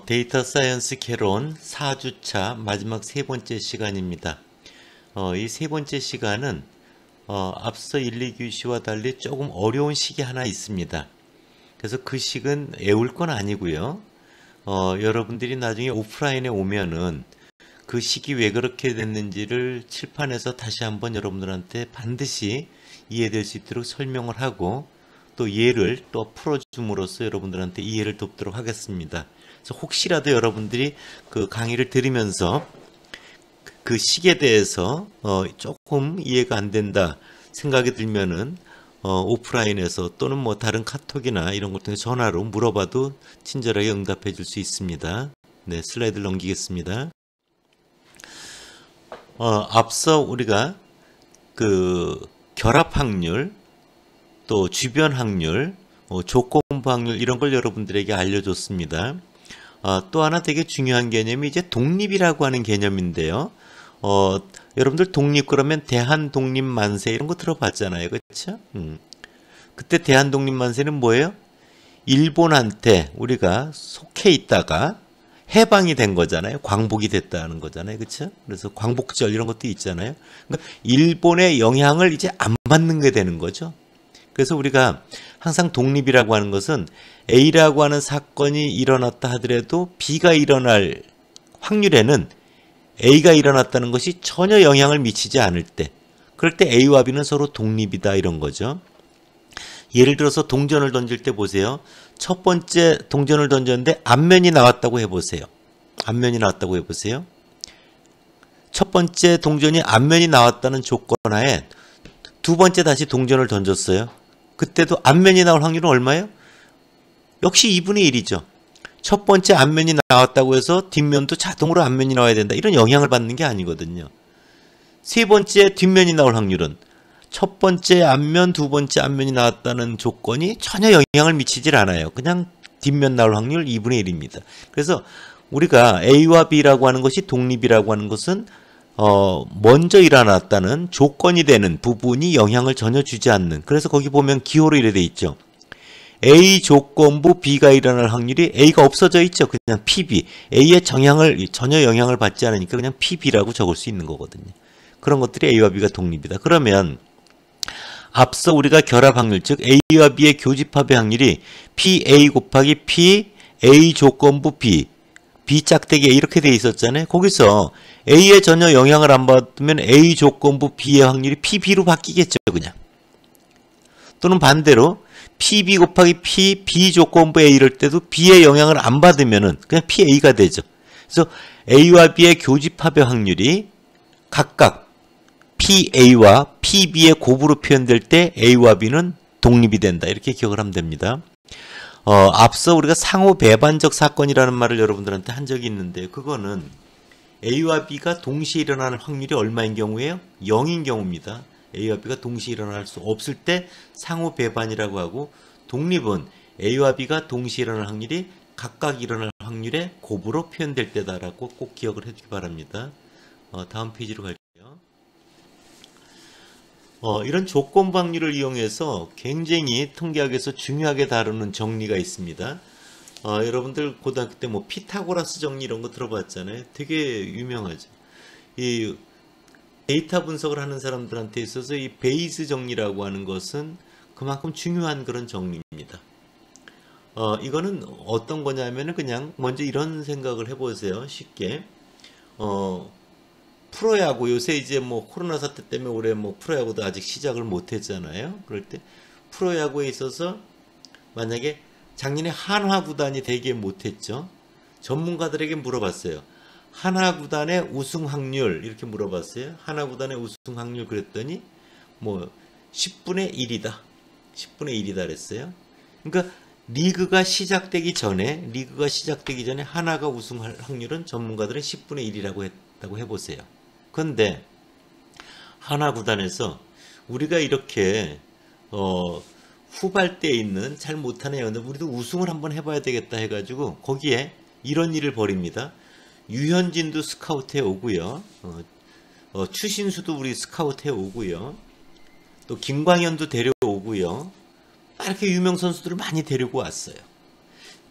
데이터 사이언스 개론 4주차 마지막 세 번째 시간입니다. 이 세 번째 시간은 앞서 1, 2교시와 달리 조금 어려운 식이 하나 있습니다. 그래서 그 식은 외울 건 아니고요. 여러분들이 나중에 오프라인에 오면은 그 식이 왜 그렇게 됐는지를 칠판에서 다시 한번 여러분들한테 반드시 이해될 수 있도록 설명을 하고 또 예를 또 풀어줌으로써 여러분들한테 이해를 돕도록 하겠습니다. 그래서 혹시라도 여러분들이 그 강의를 들으면서 그 식에 대해서 조금 이해가 안 된다 생각이 들면은 오프라인에서 또는 뭐 다른 카톡이나 이런 것 통해 전화로 물어봐도 친절하게 응답해 줄 수 있습니다. 네, 슬라이드를 넘기겠습니다. 앞서 우리가 그 결합 확률, 또 주변 확률, 조건부 확률 이런 걸 여러분들에게 알려줬습니다. 또 하나 되게 중요한 개념이 이제 독립이라고 하는 개념인데요. 여러분들 독립 그러면 대한독립만세 이런 거 들어봤잖아요. 그렇죠? 그때 대한독립만세는 뭐예요? 일본한테 우리가 속해 있다가 해방이 된 거잖아요. 광복이 됐다는 거잖아요. 그렇죠? 그래서 광복절 이런 것도 있잖아요. 그러니까 일본의 영향을 이제 안 받는 게 되는 거죠. 그래서 우리가 항상 독립이라고 하는 것은 A라고 하는 사건이 일어났다 하더라도 B가 일어날 확률에는 A가 일어났다는 것이 전혀 영향을 미치지 않을 때, 그럴 때 A와 B는 서로 독립이다 이런 거죠. 예를 들어서 동전을 던질 때 보세요. 첫 번째 동전을 던졌는데 앞면이 나왔다고 해보세요. 앞면이 나왔다고 해보세요. 첫 번째 동전이 앞면이 나왔다는 조건 하에 두 번째 다시 동전을 던졌어요. 그때도 앞면이 나올 확률은 얼마예요? 역시 2분의 1이죠. 첫 번째 앞면이 나왔다고 해서 뒷면도 자동으로 앞면이 나와야 된다. 이런 영향을 받는 게 아니거든요. 세 번째 뒷면이 나올 확률은 첫 번째 앞면, 두 번째 앞면이 나왔다는 조건이 전혀 영향을 미치질 않아요. 그냥 뒷면 나올 확률 2분의 1입니다. 그래서 우리가 A와 B라고 하는 것이 독립이라고 하는 것은 먼저 일어났다는 조건이 되는 부분이 영향을 전혀 주지 않는, 그래서 거기 보면 기호로 이래 돼 있죠. A 조건부 B가 일어날 확률이 A가 없어져 있죠. 그냥 PB. A의 전혀 영향을 받지 않으니까 그냥 PB라고 적을 수 있는 거거든요. 그런 것들이 A와 B가 독립이다. 그러면 앞서 우리가 결합 확률, 즉 A와 B의 교집합의 확률이 PA 곱하기 P, A 조건부 B, B 짝대기 A 이렇게 돼 있었잖아요. 거기서 A에 전혀 영향을 안 받으면 A 조건부 B의 확률이 PB로 바뀌겠죠. 그냥. 또는 반대로 PB 곱하기 P, B 조건부 A 이럴 때도 B의 영향을 안 받으면은 그냥 PA가 되죠. 그래서 A와 B의 교집합의 확률이 각각 PA와 PB의 곱으로 표현될 때 A와 B는 독립이 된다. 이렇게 기억을 하면 됩니다. 앞서 우리가 상호 배반적 사건이라는 말을 여러분들한테 한 적이 있는데, 그거는 A와 B가 동시에 일어나는 확률이 얼마인 경우예요? 0인 경우입니다. A와 B가 동시에 일어날 수 없을 때 상호 배반이라고 하고, 독립은 A와 B가 동시에 일어날 확률이 각각 일어날 확률의 곱으로 표현될 때다라고 꼭 기억을 해주기 바랍니다. 다음 페이지로 갈게요. 이런 조건부 확률을 이용해서 굉장히 통계학에서 중요하게 다루는 정리가 있습니다. 여러분들 고등학교 때 뭐 피타고라스 정리 이런 거 들어봤잖아요. 되게 유명하죠. 이 데이터 분석을 하는 사람들한테 있어서 이 베이스 정리라고 하는 것은 그만큼 중요한 그런 정리입니다. 이거는 어떤 거냐면은 그냥 먼저 이런 생각을 해보세요. 쉽게. 프로야구, 요새 이제 뭐 코로나 사태 때문에 올해 뭐 프로야구도 아직 시작을 못 했잖아요. 그럴 때 프로야구에 있어서 만약에 작년에 한화 구단이 되게 못했죠. 전문가들에게 물어봤어요. 한화 구단의 우승 확률 이렇게 물어봤어요. 한화 구단의 우승 확률 그랬더니 뭐 10분의 1이다. 10분의 1이다 그랬어요. 그러니까 리그가 시작되기 전에 한화가 우승할 확률은 전문가들은 10분의 1이라고 했다고 해보세요. 그런데 한화 구단에서 우리가 이렇게 후발대에 있는 잘 못하는 애들 우리도 우승을 한번 해봐야 되겠다 해가지고 거기에 이런 일을 벌입니다. 유현진도 스카우트해 오고요. 추신수도 우리 스카우트해 오고요. 또 김광현도 데려오고요. 이렇게 유명 선수들을 많이 데리고 왔어요.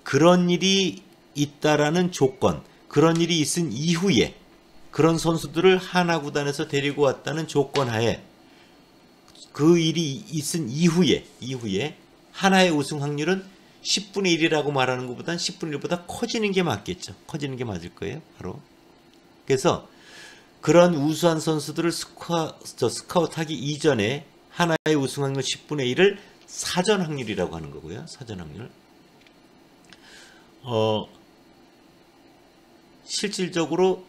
그런 일이 있다라는 조건, 그런 일이 있은 이후에 그런 선수들을 하나 구단에서 데리고 왔다는 조건 하에 그 일이 있은 이후에 하나의 우승 확률은 10분의 1이라고 말하는 것보다는 10분의 1보다 커지는 게 맞겠죠. 커지는 게 맞을 거예요. 바로. 그래서 그런 우수한 선수들을 스카우트하기 이전에 하나의 우승 확률 10분의 1을 사전 확률이라고 하는 거고요. 사전 확률. 실질적으로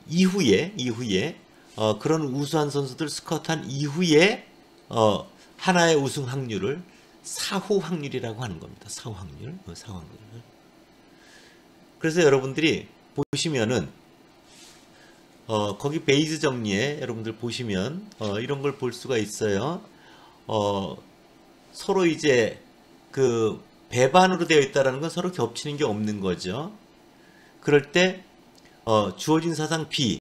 이후에 그런 우수한 선수들 스카우트한 이후에 하나의 우승 확률을 사후 확률이라고 하는 겁니다. 사후 확률. 그래서 여러분들이 보시면은 거기 베이스 정리에 여러분들 보시면 이런 걸 볼 수가 있어요. 서로 이제 그 배반으로 되어 있다는 건 서로 겹치는 게 없는 거죠. 그럴 때 주어진 사상 B,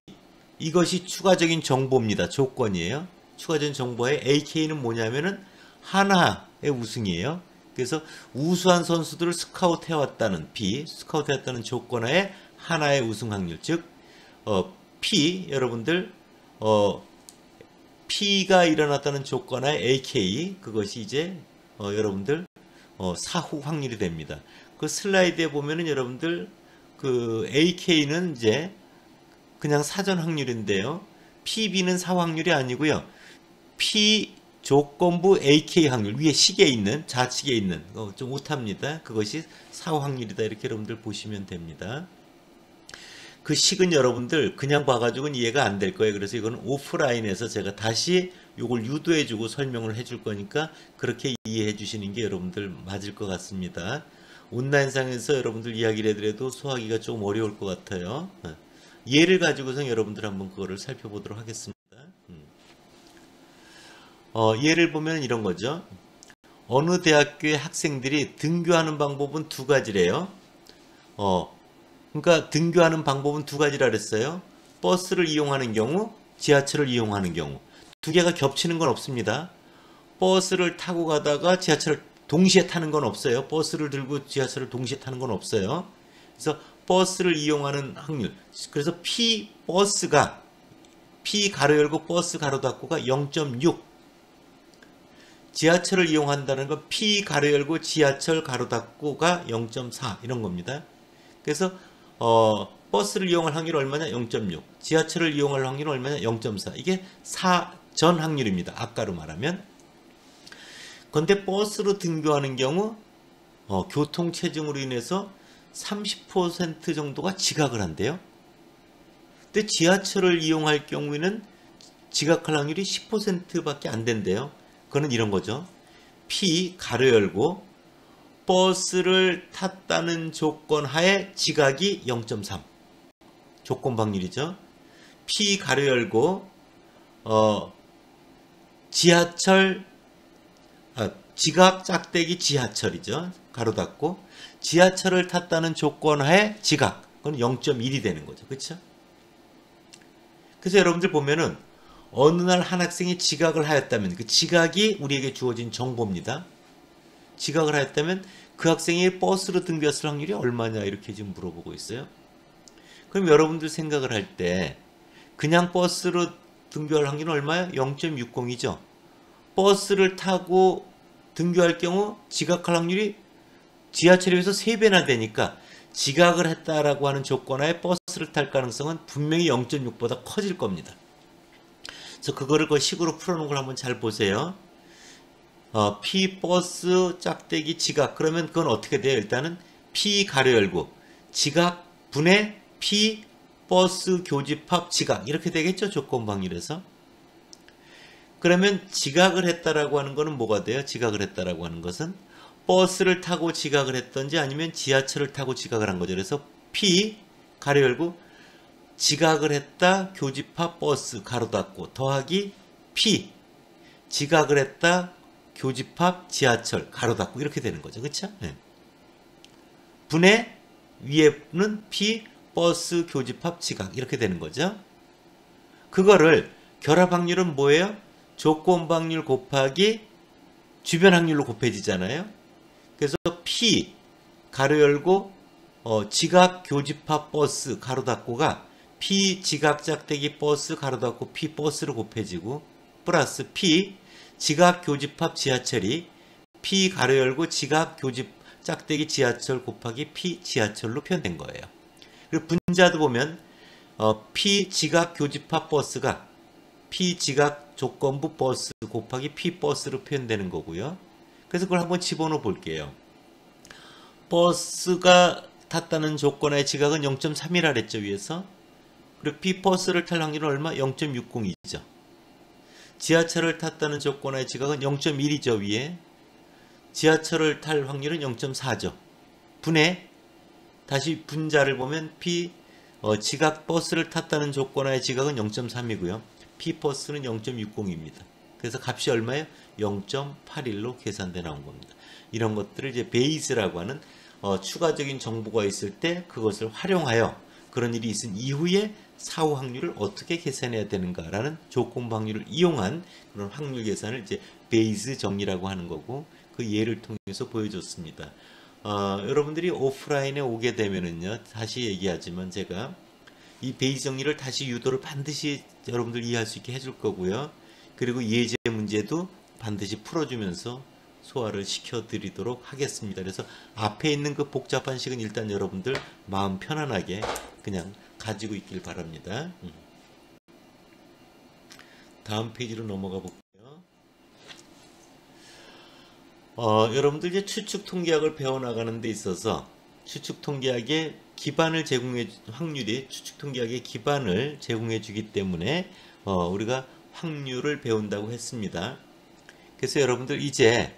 이것이 추가적인 정보입니다. 조건이에요. 추가적인 정보의 AK는 뭐냐면은 하나의 우승이에요. 그래서 우수한 선수들을 스카우트해왔다는 B, 스카우트해왔다는 조건하에 하나의 우승 확률, 즉 P, 여러분들 P가 일어났다는 조건하에 AK, 그것이 이제 여러분들 사후 확률이 됩니다. 그 슬라이드에 보면은 여러분들 그 AK는 이제 그냥 사전 확률인데요. PB는 사후 확률이 아니고요. P 조건부 AK 확률, 위에 식에 있는, 좌측에 있는, 좀 오탑니다. 그것이 사후 확률이다. 이렇게 여러분들 보시면 됩니다. 그 식은 여러분들 그냥 봐가지고는 이해가 안 될 거예요. 그래서 이건 오프라인에서 제가 다시 이걸 유도해주고 설명을 해줄 거니까 그렇게 이해해 주시는 게 여러분들 맞을 것 같습니다. 온라인상에서 여러분들 이야기를 해드려도 소화하기가 조금 어려울 것 같아요. 예를 가지고서 여러분들 한번 그거를 살펴보도록 하겠습니다. 예를 보면 이런 거죠. 어느 대학교의 학생들이 등교하는 방법은 두 가지래요. 그러니까 등교하는 방법은 두 가지라 그랬어요. 버스를 이용하는 경우, 지하철을 이용하는 경우. 두 개가 겹치는 건 없습니다. 버스를 타고 가다가 지하철을 동시에 타는 건 없어요. 버스를 들고 지하철을 동시에 타는 건 없어요. 그래서 버스를 이용하는 확률. 그래서 P 버스가 P 가로 열고 버스 가로 닫고가 0.6. 지하철을 이용한다는 건 P 가로 열고 지하철 가로 닫고가 0.4 이런 겁니다. 그래서 버스를 이용할 확률이 얼마냐? 0.6. 지하철을 이용할 확률은 얼마냐? 0.4. 이게 사전 확률입니다. 아까로 말하면. 그런데 버스로 등교하는 경우 교통체증으로 인해서 30% 정도가 지각을 한대요. 근데 지하철을 이용할 경우에는 지각할 확률이 10%밖에 안 된대요. 그거는 이런 거죠. P 가로 열고 버스를 탔다는 조건 하에 지각이 0.3. 조건 확률이죠. P 가로 열고 지하철 지각 짝대기 지하철이죠. 가로 닫고 지하철을 탔다는 조건 하에 지각. 그건 0.1이 되는 거죠. 그렇죠? 그래서 여러분들 보면은 어느 날 한 학생이 지각을 하였다면 그 지각이 우리에게 주어진 정보입니다. 지각을 하였다면 그 학생이 버스로 등교했을 확률이 얼마냐 이렇게 지금 물어보고 있어요. 그럼 여러분들 생각을 할 때 그냥 버스로 등교할 확률은 얼마야? 0.60이죠. 버스를 타고 등교할 경우 지각할 확률이 지하철에 비해서 3배나 되니까 지각을 했다라고 하는 조건하에 버스를 탈 가능성은 분명히 0.6보다 커질 겁니다. 그래서 그거를 그 식으로 풀어놓은 걸 한번 잘 보세요. P 버스 짝대기 지각. 그러면 그건 어떻게 돼요? 일단은 P 가로 열고 지각 분의 P 버스 교집합 지각. 이렇게 되겠죠? 조건 방률에서. 그러면 지각을 했다라고 하는 거는 뭐가 돼요? 지각을 했다라고 하는 것은 버스를 타고 지각을 했던지 아니면 지하철을 타고 지각을 한 거죠. 그래서 P 가로 열고 지각을 했다 교집합 버스 가로 닫고 더하기 P 지각을 했다 교집합 지하철 가로 닫고 이렇게 되는 거죠. 그렇죠? 네. 분의 위에는 P 버스 교집합 지각 이렇게 되는 거죠. 그거를 결합 확률은 뭐예요? 조건 확률 곱하기 주변 확률로 곱해지잖아요. 그래서 P 가로 열고 지각 교집합 버스 가로 닫고가 P 지각 짝대기 버스 가로 닫고 P 버스로 곱해지고 플러스 P 지각 교집합 지하철이 P 가로 열고 지각 교집 짝대기 지하철 곱하기 P 지하철로 표현된 거예요. 그리고 분자도 보면 P 지각 교집합 버스가 P 지각 조건부 버스 곱하기 P 버스로 표현되는 거고요. 그래서 그걸 한번 집어넣어 볼게요. 버스가 탔다는 조건의 지각은 0.3이라 그랬죠, 위에서. 그리고 P 버스를 탈 확률은 얼마? 0.60이죠. 지하철을 탔다는 조건의 지각은 0.1이죠, 위에. 지하철을 탈 확률은 0.4죠. 분해, 다시 분자를 보면 P 지각 버스를 탔다는 조건의 지각은 0.3이고요. P 버스는 0.60입니다. 그래서 값이 얼마예요? 0.81로 계산돼 나온 겁니다. 이런 것들을 이제 베이스라고 하는 추가적인 정보가 있을 때 그것을 활용하여 그런 일이 있은 이후에 사후 확률을 어떻게 계산해야 되는가라는 조건부 확률을 이용한 그런 확률 계산을 이제 베이스 정리라고 하는 거고, 그 예를 통해서 보여줬습니다. 여러분들이 오프라인에 오게 되면은요, 다시 얘기하지만 제가 이 베이스 정리를 다시 유도를 반드시 여러분들 이해할 수 있게 해줄 거고요. 그리고 예제 문제도 반드시 풀어주면서 소화를 시켜드리도록 하겠습니다. 그래서 앞에 있는 그 복잡한 식은 일단 여러분들 마음 편안하게 그냥 가지고 있길 바랍니다. 다음 페이지로 넘어가 볼게요. 여러분들 이제 추측통계학을 배워나가는 데 있어서 추측통계학의 기반을 제공해 확률이 추측통계학의 기반을 제공해 주기 때문에 우리가 확률을 배운다고 했습니다. 그래서 여러분들 이제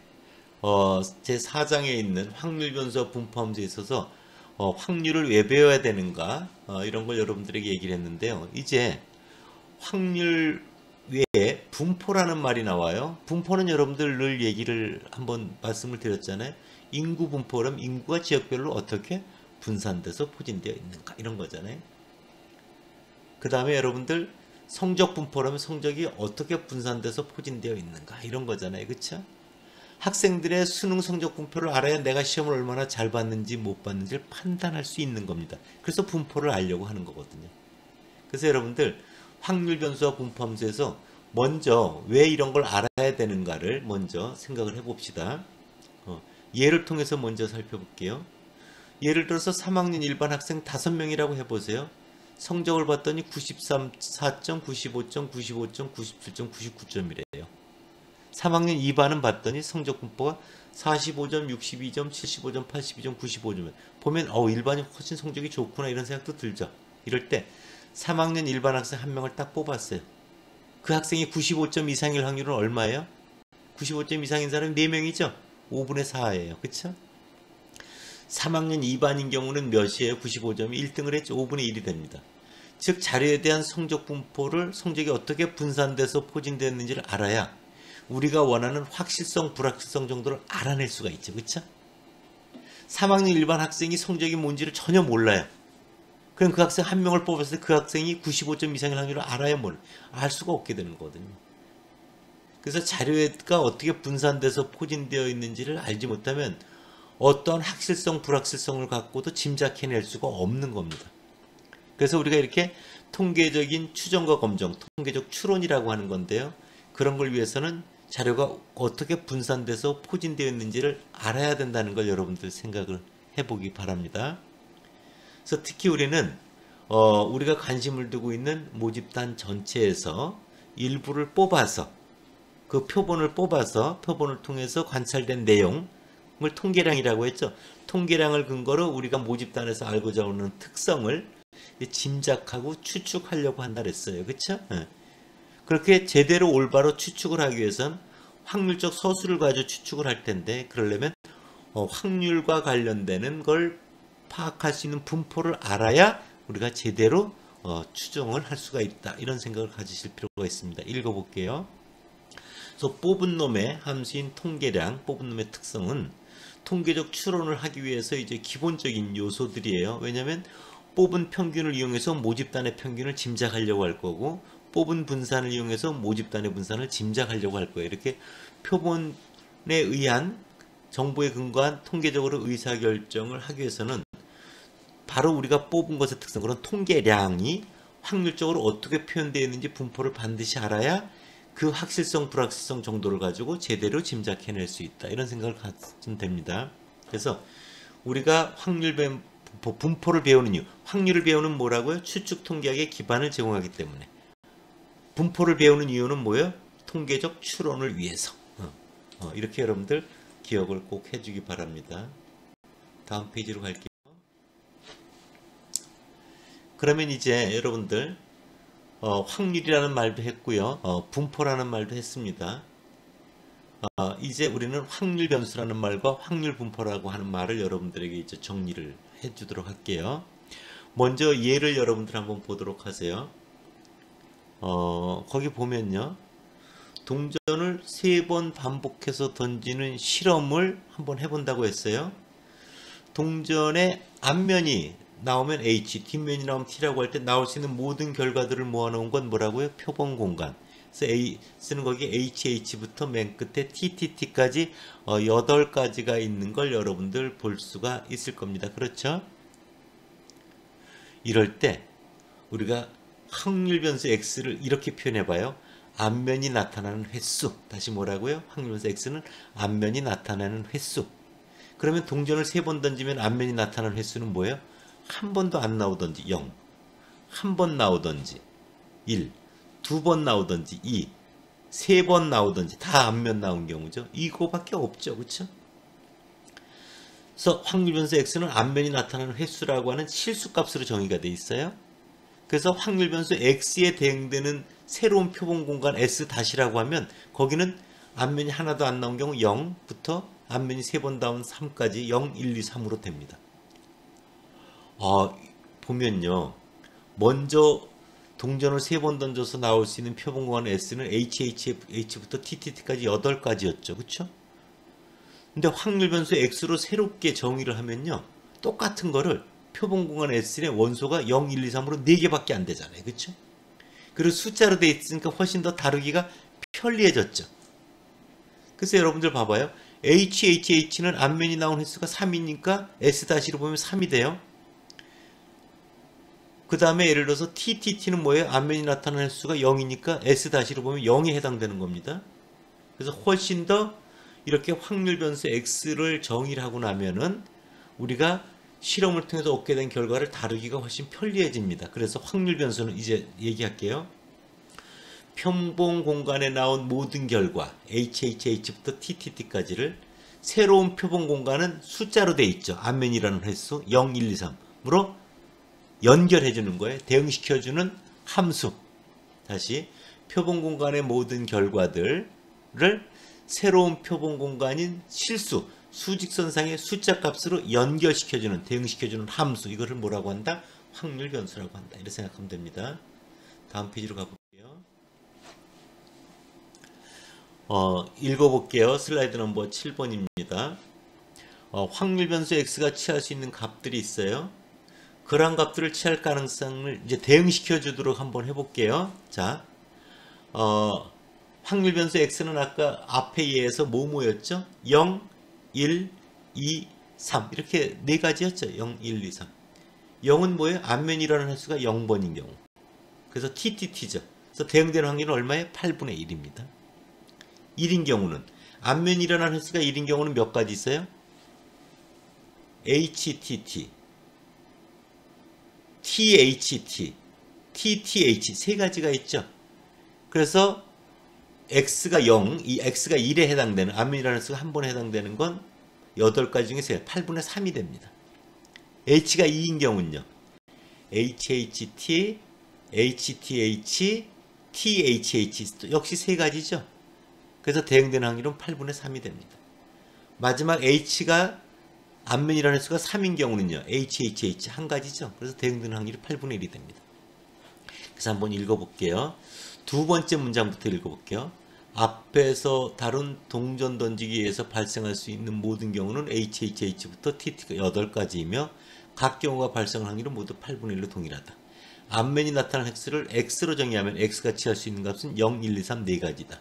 제 4장에 있는 확률 변수와 분포 함수에 있어서 확률을 왜 배워야 되는가 이런 걸 여러분들에게 얘기를 했는데요. 이제 확률 외에 분포라는 말이 나와요. 분포는 여러분들 늘 얘기를 한번 말씀을 드렸잖아요. 인구 분포라면 인구가 지역별로 어떻게 분산돼서 포진되어 있는가 이런 거잖아요. 그 다음에 여러분들 성적 분포라면 성적이 어떻게 분산돼서 포진되어 있는가 이런 거잖아요. 그렇죠? 학생들의 수능 성적 분포를 알아야 내가 시험을 얼마나 잘 봤는지 못 봤는지를 판단할 수 있는 겁니다. 그래서 분포를 알려고 하는 거거든요. 그래서 여러분들 확률 변수와 분포 함수에서 먼저 왜 이런 걸 알아야 되는가를 먼저 생각을 해봅시다. 예를 통해서 먼저 살펴볼게요. 예를 들어서 3학년 일반 학생 5명이라고 해보세요. 성적을 봤더니 93점, 95점, 95점, 97점, 99점이래요. 3학년 2반은 봤더니 성적 분포가 45점, 62점, 75점, 82점, 95점. 보면 일반이 훨씬 성적이 좋구나 이런 생각도 들죠. 이럴 때 3학년 일반 학생 한 명을 딱 뽑았어요. 그 학생이 95점 이상일 확률은 얼마예요? 95점 이상인 사람이 4명이죠? 5분의 4예요. 그쵸? 3학년 2반인 경우는 몇이에요? 95점이 1등을 했죠. 5분의 1이 됩니다. 즉 자료에 대한 성적 분포를 성적이 어떻게 분산돼서 포진되었는지를 알아야 우리가 원하는 확실성, 불확실성 정도를 알아낼 수가 있죠. 그쵸? 3학년 일반 학생이 성적이 뭔지를 전혀 몰라요. 그럼 그 학생 한 명을 뽑았을 때 그 학생이 95점 이상의 확률을 알아야 알 수가 없게 되는 거거든요. 그래서 자료가 어떻게 분산돼서 포진되어 있는지를 알지 못하면 어떤 확실성, 불확실성을 갖고도 짐작해낼 수가 없는 겁니다. 그래서 우리가 이렇게 통계적인 추정과 검정, 통계적 추론이라고 하는 건데요. 그런 걸 위해서는 자료가 어떻게 분산돼서 포진되어 있는지를 알아야 된다는 걸 여러분들 생각을 해보기 바랍니다. 그래서 특히 우리는 우리가 관심을 두고 있는 모집단 전체에서 일부를 뽑아서 그 표본을 통해서 관찰된 내용을 통계량이라고 했죠. 통계량을 근거로 우리가 모집단에서 알고자 하는 특성을 짐작하고 추측하려고 한다 그랬어요. 그렇죠? 그렇게 제대로 올바로 추측을 하기 위해선 확률적 서술을 가지고 추측을 할 텐데 그러려면 확률과 관련되는 걸 파악할 수 있는 분포를 알아야 우리가 제대로 추정을 할 수가 있다. 이런 생각을 가지실 필요가 있습니다. 읽어볼게요. 그래서 뽑은 놈의 함수인 통계량, 뽑은 놈의 특성은 통계적 추론을 하기 위해서 이제 기본적인 요소들이에요. 왜냐하면 뽑은 평균을 이용해서 모집단의 평균을 짐작하려고 할 거고 뽑은 분산을 이용해서 모집단의 분산을 짐작하려고 할 거예요. 이렇게 표본에 의한 정보에 근거한 통계적으로 의사결정을 하기 위해서는 바로 우리가 뽑은 것의 특성, 그런 통계량이 확률적으로 어떻게 표현되어 있는지 분포를 반드시 알아야 그 확실성, 불확실성 정도를 가지고 제대로 짐작해낼 수 있다. 이런 생각을 가지면 됩니다. 그래서 우리가 분포를 배우는 이유, 확률을 배우는 뭐라고요? 추측 통계학의 기반을 제공하기 때문에. 분포를 배우는 이유는 뭐예요? 통계적 추론을 위해서. 이렇게 여러분들 기억을 꼭 해주기 바랍니다. 다음 페이지로 갈게요. 그러면 이제 여러분들 확률이라는 말도 했고요. 분포라는 말도 했습니다. 이제 우리는 확률 변수라는 말과 확률 분포라고 하는 말을 여러분들에게 이제 정리를 해주도록 할게요. 먼저 예를 여러분들 한번 보도록 하세요. 거기 보면요. 동전을 3번 반복해서 던지는 실험을 한번 해본다고 했어요. 동전의 앞면이 나오면 H, 뒷면이 나오면 T라고 할 때 나올 수 있는 모든 결과들을 모아놓은 건 뭐라고요? 표본 공간. 그래서 쓰는 거기 HH부터 맨 끝에 TTT까지 8가지가 있는 걸 여러분들 볼 수가 있을 겁니다. 그렇죠? 이럴 때 우리가 확률 변수 X를 이렇게 표현해 봐요. 앞면이 나타나는 횟수. 다시 뭐라고요? 확률 변수 X는 앞면이 나타나는 횟수. 그러면 동전을 3번 던지면 앞면이 나타나는 횟수는 뭐예요? 한 번도 안 나오던지 0, 한 번 나오던지 1, 2번 나오던지 2, 3번 나오던지 다 앞면 나온 경우죠. 이거밖에 없죠. 그렇죠? 그래서 확률 변수 X는 앞면이 나타나는 횟수라고 하는 실수값으로 정의가 되어 있어요. 그래서 확률 변수 X에 대응되는 새로운 표본 공간 S-라고 하면 거기는 앞면이 하나도 안 나온 경우 0부터 앞면이 3번 나온 3까지 0, 1, 2, 3으로 됩니다. 보면요. 먼저 동전을 3번 던져서 나올 수 있는 표본 공간 S는 HH부터 TTT까지 8가지였죠. 그렇죠? 근데 확률 변수 X로 새롭게 정의를 하면요. 똑같은 거를 표본 공간 S의 원소가 0, 1, 2, 3으로 4개밖에 안 되잖아요. 그렇죠? 그리고 숫자로 돼 있으니까 훨씬 더 다루기가 편리해졌죠. 그래서 여러분들 봐봐요. HHH는 앞면이 나온 횟수가 3이니까 S-로 보면 3이 돼요. 그 다음에 예를 들어서 TTT는 뭐예요? 앞면이 나타나는 횟수가 0이니까 S-로 보면 0에 해당되는 겁니다. 그래서 훨씬 더 이렇게 확률 변수 X를 정의를 하고 나면은 우리가 실험을 통해서 얻게 된 결과를 다루기가 훨씬 편리해집니다. 그래서 확률 변수는 이제 얘기할게요. 표본 공간에 나온 모든 결과 HHH부터 TTT까지를 새로운 표본 공간은 숫자로 돼 있죠. 앞면이라는 횟수 0, 1, 2, 3으로 연결해주는 거예요. 대응시켜주는 함수. 다시 표본 공간의 모든 결과들을 새로운 표본 공간인 실수, 수직선상의 숫자 값으로 연결시켜주는, 대응시켜주는 함수. 이거를 뭐라고 한다? 확률 변수라고 한다. 이렇게 생각하면 됩니다. 다음 페이지로 가볼게요. 읽어볼게요. 슬라이드 넘버 7번입니다. 확률 변수 X가 취할 수 있는 값들이 있어요. 그러한 값들을 취할 가능성을 이제 대응시켜 주도록 한번 해볼게요. 자, 확률 변수 X는 아까 앞에 의해서 뭐였죠? 0, 1, 2, 3 이렇게 4가지였죠. 0, 1, 2, 3. 0은 뭐예요? 앞면이라는 횟수가 0번인 경우. 그래서 TTT죠. 그래서 대응되는 확률은 얼마예요? 8분의 1입니다. 1인 경우는 앞면이라는 횟수가 1인 경우는 몇 가지 있어요? HTT, THT, TTH 3가지가 있죠. 그래서 X가 0, 이 X가 1에 해당되는 앞면이라는 횟수가 한 번에 해당되는 건 8가지 중에 8분의 3이 됩니다. H가 2인 경우는요. HHT, HTH, THH 역시 3가지죠. 그래서 대응되는 확률은 8분의 3이 됩니다. 마지막 H가 앞면이라는 횟수가 3인 경우는요. HHH 한 가지죠. 그래서 대응되는 확률이 8분의 1이 됩니다. 그래서 한번 읽어볼게요. 두 번째 문장부터 읽어볼게요. 앞에서 다룬 동전 던지기에서 발생할 수 있는 모든 경우는 HHH부터 TT가 8가지이며 각 경우가 발생할 확률은 모두 8분의 1로 동일하다. 앞면이 나타난 획수를 X로 정의하면 X가 취할 수 있는 값은 0, 1, 2, 3 4가지다.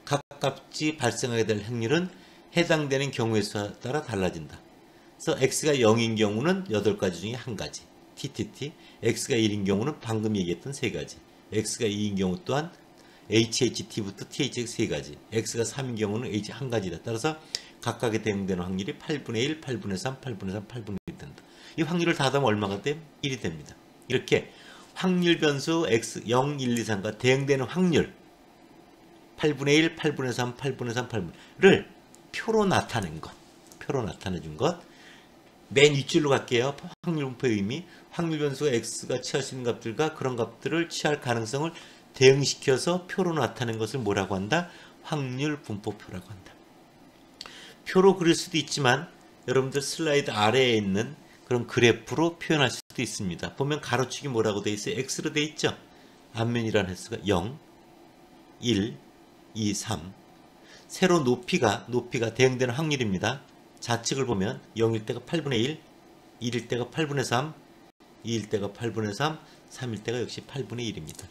각 값이 발생하게 될 확률은 해당되는 경우의 수에 따라 달라진다. 그래서 X가 0인 경우는 8가지 중에 한 가지. TTT, X가 1인 경우는 방금 얘기했던 세 가지, X가 2인 경우 또한 HHT부터 THX 세 가지, X가 3인 경우는 H 한 가지다. 따라서 각각에 대응되는 확률이 8분의 1, 8분의 3, 8분의 3, 8분의 1 된다. 이 확률을 다 더하면 얼마가 돼? 1이 됩니다. 이렇게 확률 변수 X 0, 1, 2, 3과 대응되는 확률 8분의 1, 8분의 3, 8분의 3, 8분의 1을 표로 나타낸 것, 표로 나타내 준 것. 맨 윗줄로 갈게요. 확률 분포의 의미. 확률 변수가 X가 취할 수 있는 값들과 그런 값들을 취할 가능성을 대응시켜서 표로 나타낸 것을 뭐라고 한다? 확률 분포표라고 한다. 표로 그릴 수도 있지만 여러분들 슬라이드 아래에 있는 그런 그래프로 표현할 수도 있습니다. 보면 가로축이 뭐라고 되어 있어요? X로 되어 있죠? 앞면이라는 횟수가 0, 1, 2, 3. 세로 높이가 대응되는 확률입니다. 좌측을 보면 0일 때가 8분의 1, 1일 때가 8분의 3, 2일 때가 8분의 3, 3일 때가 역시 8분의 1입니다.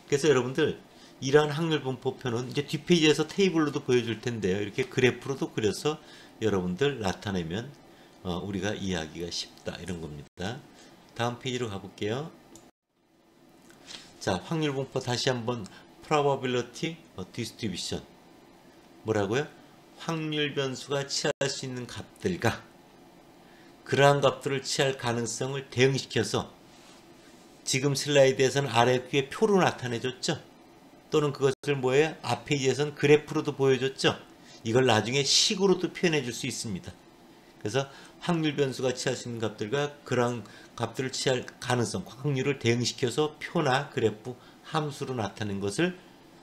그래서 여러분들 이러한 확률 분포표는 이제 뒷페이지에서 테이블로도 보여줄 텐데요. 이렇게 그래프로도 그려서 여러분들 나타내면 우리가 이해하기가 쉽다, 이런 겁니다. 다음 페이지로 가볼게요. 자, 확률 분포 다시 한번 probability distribution. 뭐라고요? 확률 변수가 취할 수 있는 값들과 그러한 값들을 취할 가능성을 대응시켜서 지금 슬라이드에서는 아래 뒤에 표로 나타내줬죠. 또는 그것을 뭐예요? 앞 페이지에서는 그래프로도 보여줬죠. 이걸 나중에 식으로도 표현해 줄 수 있습니다. 그래서 확률 변수가 취할 수 있는 값들과 그러한 값들을 취할 가능성, 확률을 대응시켜서 표나 그래프, 함수로 나타낸 것을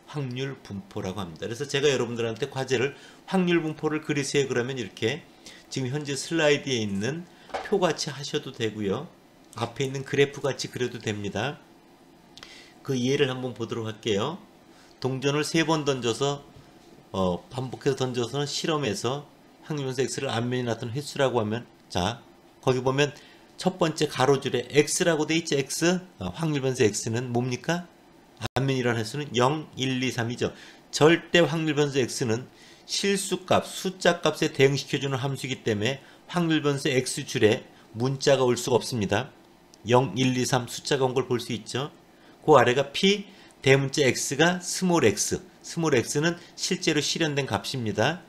확률 분포라고 합니다. 그래서 제가 여러분들한테 과제를 확률 분포를 그리세요 그러면 이렇게 지금 현재 슬라이드에 있는 표같이 하셔도 되고요. 앞에 있는 그래프같이 그려도 됩니다. 그 예를 한번 보도록 할게요. 동전을 3번 던져서 반복해서 던져서는 실험에서 확률 변수 X를 앞면에 나타낸 횟수라고 하면, 자, 거기 보면 첫 번째 가로줄에 X라고 돼 있죠. X. 확률 변수 X는 뭡니까? 앞면이라는 횟수는 0, 1, 2, 3이죠. 절대 확률 변수 X는 실수값, 숫자값에 대응시켜주는 함수이기 때문에 확률 변수 X줄에 문자가 올 수가 없습니다. 0, 1, 2, 3 숫자가 온 걸 볼 수 있죠. 그 아래가 P, 대문자 X가 스몰 x. 스몰 x는 실제로 실현된 값입니다.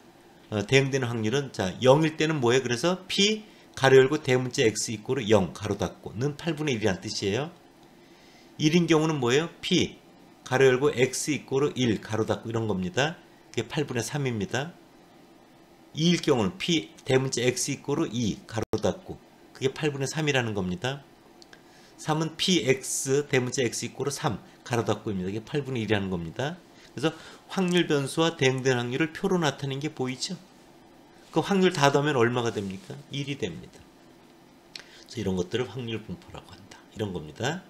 대응되는 확률은, 자, 0일 때는 뭐예요? 그래서 P, 가로 열고 대문자 X 이꼬르 0, 가로 닫고는 8분의 1이라는 뜻이에요. 1인 경우는 뭐예요? P, 가로 열고 X 이꼬르 1, 가로 닫고 이런 겁니다. 그게 8분의 3입니다. 2일 경우는 P, 대문자 X 이꼬르 2, 가로 닫고 그게 8분의 3이라는 겁니다. 3은 px 대문자 x 이꼬르 3 가로 닫고입니다. 이게 8분의 1이라는 겁니다. 그래서 확률 변수와 대응되는 확률을 표로 나타낸 게 보이죠? 그 확률 다 더하면 얼마가 됩니까? 1이 됩니다. 그래서 이런 것들을 확률 분포라고 한다, 이런 겁니다.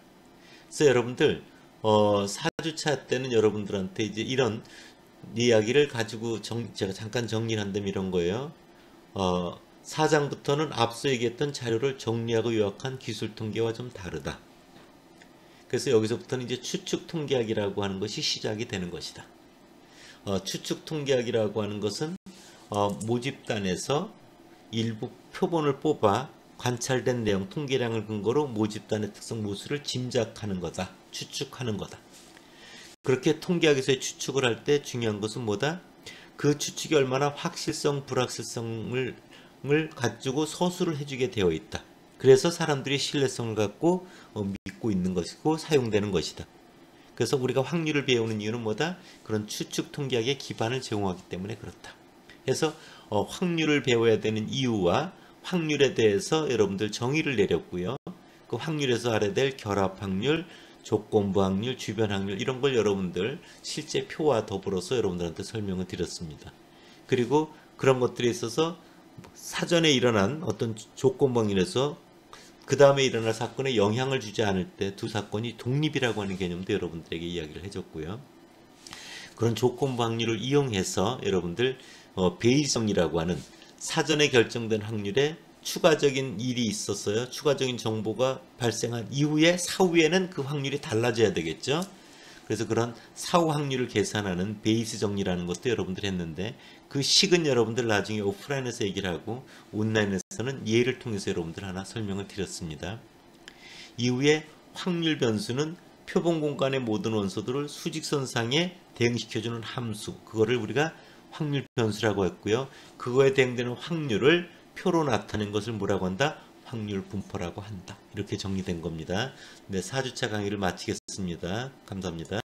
그래서 여러분들 4주차 때는 여러분들한테 이제 이런 이야기를 가지고 제가 잠깐 정리를 한다면 이런 거예요. 4장부터는 앞서 얘기했던 자료를 정리하고 요약한 기술 통계와 좀 다르다. 그래서 여기서부터는 이제 추측 통계학이라고 하는 것이 시작이 되는 것이다. 추측 통계학이라고 하는 것은 모집단에서 일부 표본을 뽑아 관찰된 내용, 통계량을 근거로 모집단의 특성 모수를 짐작하는 거다. 추측하는 거다. 그렇게 통계학에서의 추측을 할 때 중요한 것은 뭐다? 그 추측이 얼마나 확실성, 불확실성을 가지고 서술을 해주게 되어 있다. 그래서 사람들이 신뢰성을 갖고 믿고 있는 것이고 사용되는 것이다. 그래서 우리가 확률을 배우는 이유는 뭐다? 그런 추측 통계학의 기반을 제공하기 때문에 그렇다. 그래서 확률을 배워야 되는 이유와 확률에 대해서 여러분들 정의를 내렸고요. 그 확률에서 알아야 될 결합 확률, 조건부 확률, 주변 확률 이런 걸 여러분들 실제 표와 더불어서 여러분들한테 설명을 드렸습니다. 그리고 그런 것들에 있어서 사전에 일어난 어떤 조건부 확률에서 그 다음에 일어날 사건에 영향을 주지 않을 때 두 사건이 독립이라고 하는 개념도 여러분들에게 이야기를 해줬고요. 그런 조건부 확률을 이용해서 여러분들 베이지성이라고 하는 사전에 결정된 확률에 추가적인 일이 있었어요. 추가적인 정보가 발생한 이후에 사후에는 그 확률이 달라져야 되겠죠. 그래서 그런 사후 확률을 계산하는 베이스 정리라는 것도 여러분들 했는데 그 식은 여러분들 나중에 오프라인에서 얘기를 하고 온라인에서는 예를 통해서 여러분들 하나 설명을 드렸습니다. 이후에 확률 변수는 표본 공간의 모든 원소들을 수직선상에 대응시켜주는 함수, 그거를 우리가 확률 변수라고 했고요. 그거에 대응되는 확률을 표로 나타낸 것을 뭐라고 한다? 확률 분포라고 한다. 이렇게 정리된 겁니다. 네, 4주차 강의를 마치겠습니다. 감사합니다.